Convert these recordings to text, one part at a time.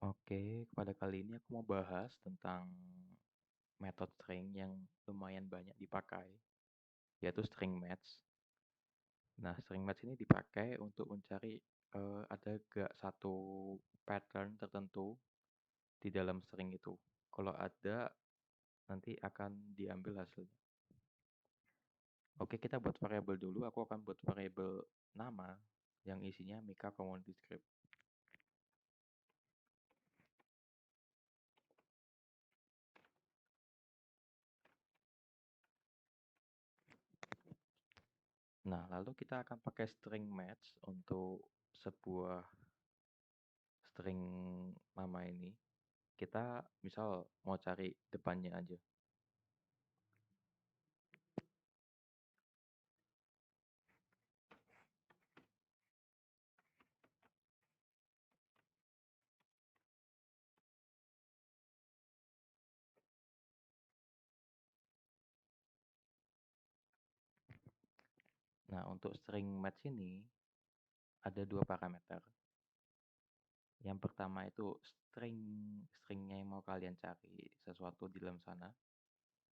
Oke, pada kali ini aku mau bahas tentang metode string yang lumayan banyak dipakai, yaitu string match. Nah, string match ini dipakai untuk mencari ada gak satu pattern tertentu di dalam string itu. Kalau ada, nanti akan diambil hasilnya. Oke, kita buat variabel dulu. Aku akan buat variabel nama yang isinya Mika Community Script. Nah, lalu kita akan pakai string match untuk sebuah string nama ini. Kita misal mau cari depannya aja. Nah, untuk string match ini ada dua parameter. Yang pertama itu stringnya yang mau kalian cari sesuatu di dalam sana.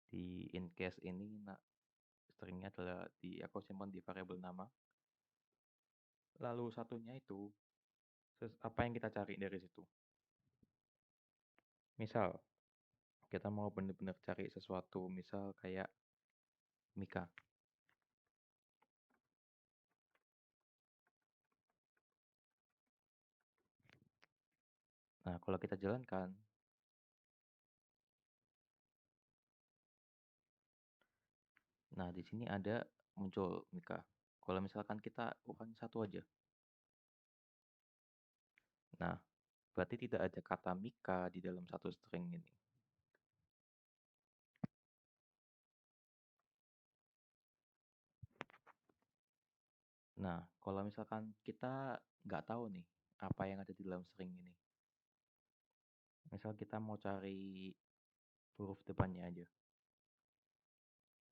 Di in case ini stringnya adalah aku simpan di variabel nama. Lalu satunya itu apa yang kita cari dari situ. Misal kita mau benar-benar cari sesuatu, misal kayak Mika. Nah, kalau kita jalankan, nah di sini ada muncul Mika. Kalau misalkan kita ulangi satu aja. Nah, berarti tidak ada kata Mika di dalam satu string ini. Nah, kalau misalkan kita nggak tahu nih apa yang ada di dalam string ini. Misal kita mau cari huruf depannya aja.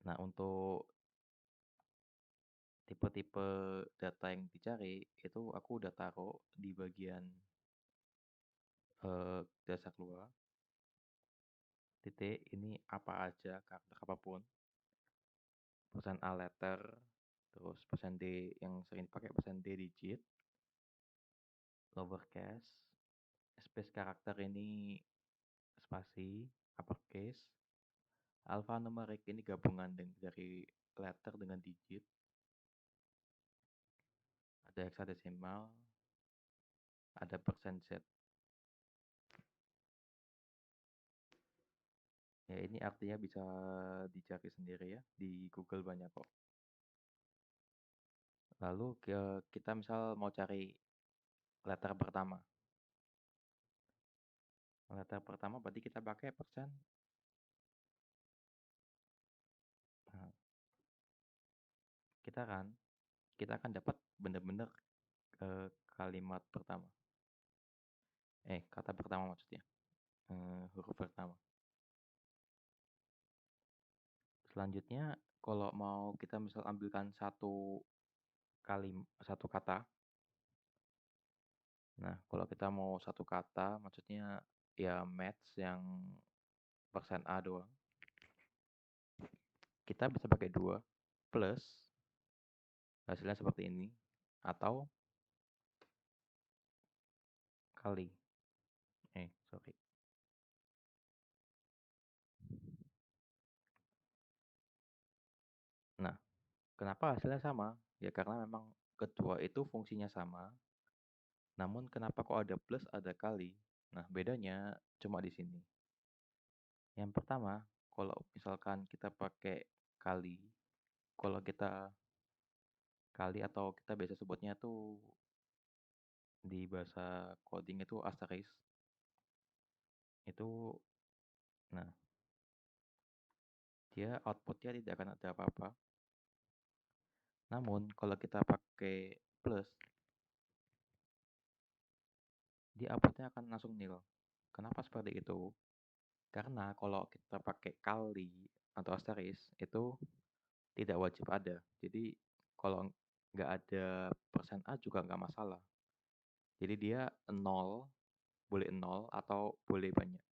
Nah, untuk tipe-tipe data yang dicari itu aku udah taruh di bagian dasar luar. Titik ini apa aja, karakter apapun. Persen A letter, terus persen D yang sering dipakai persen D digit, lowercase, space karakter ini spasi, uppercase, alphanumerik ini gabungan dari letter dengan digit, ada hexadesimal, ada persen Z. Ya ini artinya bisa dicari sendiri ya, di Google banyak kok. Lalu kita misal mau cari letter pertama. Letter pertama berarti kita pakai persen. Nah, kita akan dapat benar-benar kalimat pertama. Kata pertama maksudnya. Huruf pertama. Selanjutnya, kalau mau kita misal ambilkan satu kata. Nah, kalau kita mau satu kata, maksudnya ya match yang persen A doang. Kita bisa pakai 2 plus hasilnya seperti ini atau kali. Sorry. Nah, kenapa hasilnya sama? Ya karena memang kedua itu fungsinya sama. Namun kenapa kok ada plus ada kali? Nah, bedanya cuma di sini. Yang pertama, kalau misalkan kita pakai kali, kalau kita kali atau kita biasa sebutnya tuh di bahasa coding itu asterisk. Itu, nah, dia outputnya tidak akan ada apa-apa. Namun, kalau kita pakai plus, dia outputnya akan langsung nil. Kenapa seperti itu? Karena kalau kita pakai kali atau asterisk, itu tidak wajib ada. Jadi, kalau nggak ada persen A juga nggak masalah. Jadi dia nol boleh nol atau boleh banyak.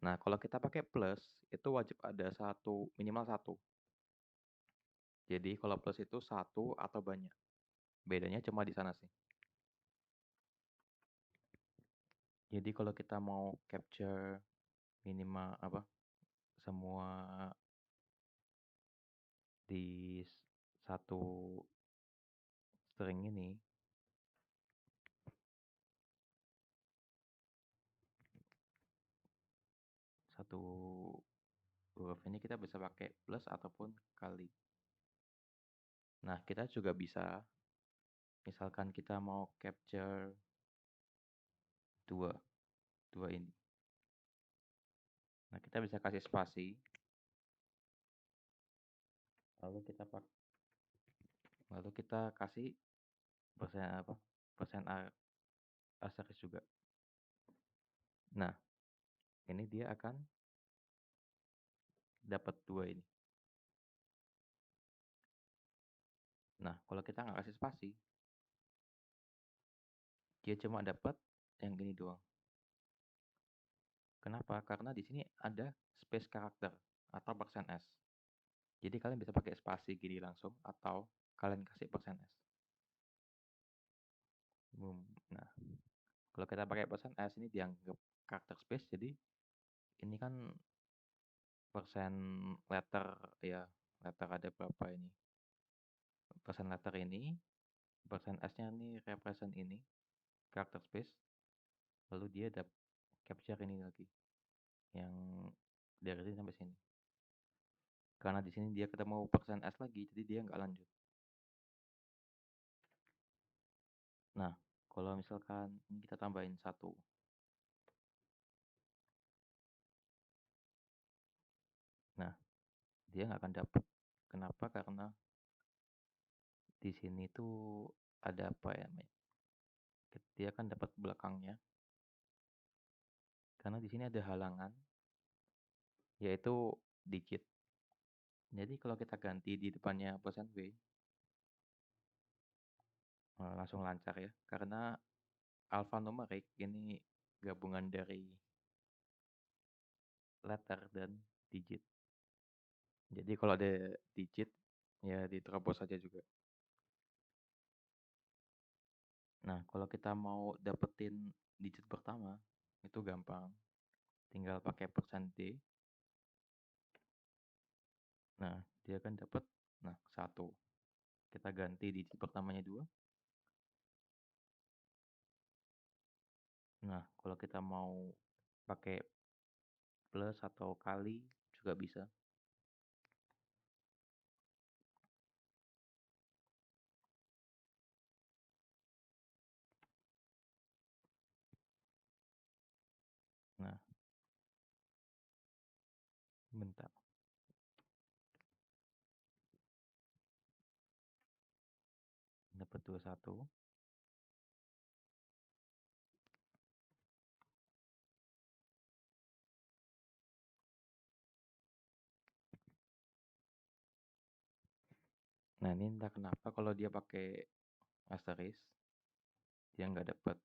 Nah, kalau kita pakai plus, itu wajib ada satu, minimal satu. Jadi kalau plus itu satu atau banyak. Bedanya cuma di sana sih. Jadi kalau kita mau capture minimal apa semua di satu string ini, satu huruf ini kita bisa pakai plus ataupun kali. Nah, kita juga bisa, misalkan kita mau capture dua, dua ini. Nah, kita bisa kasih spasi, lalu kita lalu kita kasih persen apa? Persen asterisk juga. Nah, ini dia akan dapat dua ini. Nah, kalau kita nggak kasih spasi, dia cuma dapat yang ini doang. Kenapa? Karena di sini ada space karakter atau persen %s. Jadi kalian bisa pakai spasi gini langsung atau kalian kasih persen %s. Nah, kalau kita pakai persen %s ini dianggap karakter space, jadi ini kan persen letter ya, letter ada berapa ini? Persen letter ini, persen S-nya ini represent ini, karakter space, lalu dia capture ini lagi, yang dari sini sampai sini. Karena di sini dia ketemu persen S lagi, jadi dia nggak lanjut. Nah, kalau misalkan ini kita tambahin satu, nah dia nggak akan dapat. Kenapa? Karena di sini tuh ada apa ya? Dia akan dapat belakangnya. Karena di sini ada halangan, yaitu digit. Jadi kalau kita ganti di depannya persen %w, langsung lancar ya. Karena alphanumerik ini gabungan dari letter dan digit. Jadi kalau ada digit, ya diterobos saja juga. Nah, kalau kita mau dapetin digit pertama, itu gampang. Tinggal pakai persen %d. Nah, dia akan dapat, nah, 1. Kita ganti digit pertamanya 2. Nah, kalau kita mau pakai plus atau kali juga bisa. Nah, bentar. Dapat 21. Nah, ini entah kenapa kalau dia pakai asterisk, dia nggak dapat.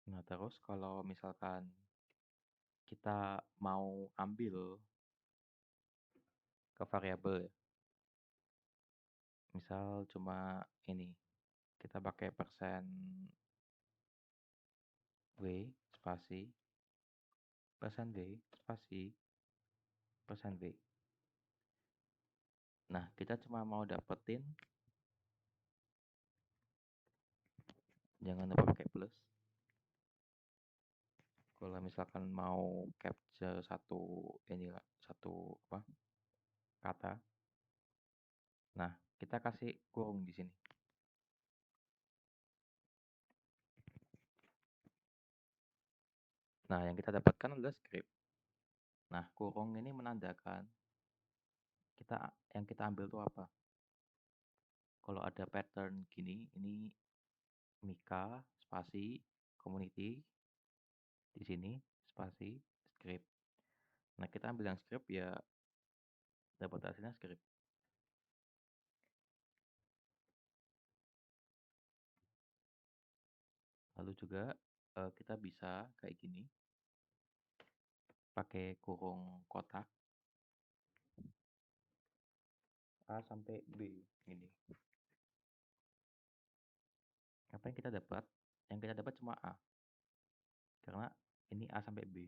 Nah, terus kalau misalkan kita mau ambil ke variabel ya, misal cuma ini, kita pakai persen W spasi, persen W spasi, persen W. Nah, kita cuma mau dapetin, jangan lupa pakai plus. Kalau misalkan mau capture satu ini satu apa kata, nah kita kasih kurung di sini. Nah, yang kita dapatkan adalah script. Nah, kurung ini menandakan yang kita ambil itu apa. Kalau ada pattern gini, ini Mika spasi community di sini spasi, script. Nah, kita ambil yang script ya dapat hasilnya script. Lalu juga kita bisa kayak gini, pakai kurung kotak A sampai B ini. Apa yang kita dapat? Yang kita dapat cuma A, karena ini A sampai B.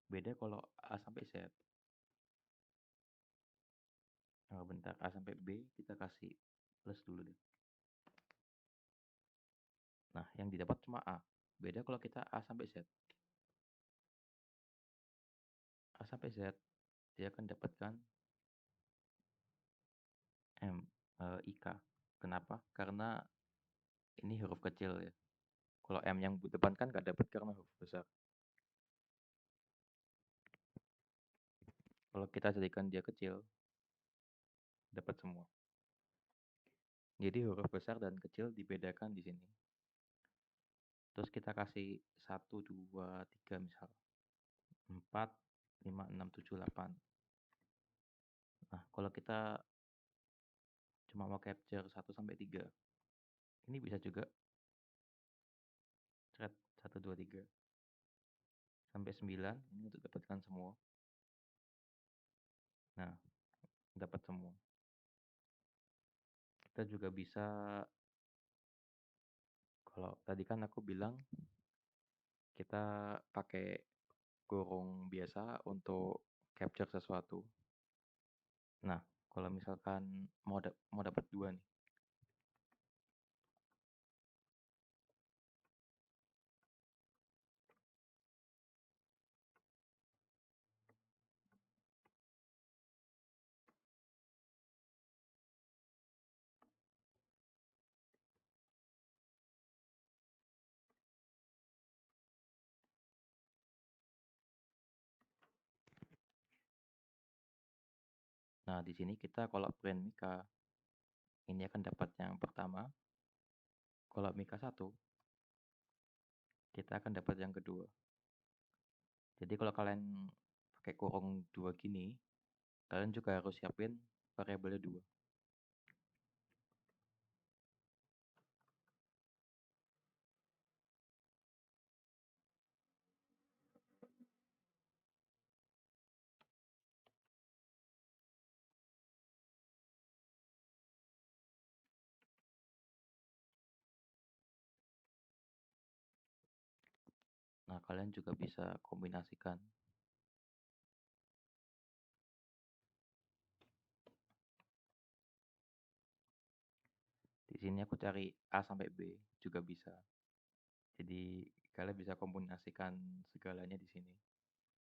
Beda kalau A sampai Z. Nah, bentar, A sampai B kita kasih plus dulu deh. Nah, yang didapat cuma A. Beda kalau kita A sampai Z. A sampai Z, dia akan dapatkan IK. Kenapa? Karena ini huruf kecil ya. Kalau M yang depan kan nggak dapat karena huruf besar. Kalau kita jadikan dia kecil, dapat semua. Jadi huruf besar dan kecil dibedakan di sini. Terus kita kasih 1, 2, 3 misal. 4, 5, 6, 7, 8. Nah, kalau kita cuma mau capture 1 sampai 3, ini bisa juga thread 1, 2, 3 sampai 9 ini untuk dapatkan semua. Nah, dapat semua. Kita juga bisa, kalau tadi kan aku bilang kita pakai kurung biasa untuk capture sesuatu. Nah, kalau misalkan mau dapat dua nih. Nah, di sini kita kalau print Mika, ini akan dapat yang pertama. Kalau Mika 1, kita akan dapat yang kedua. Jadi kalau kalian pakai kurung 2 gini, kalian juga harus siapin variabelnya 2. Nah, kalian juga bisa kombinasikan. Di sini aku cari A sampai B juga bisa. Jadi kalian bisa kombinasikan segalanya di sini.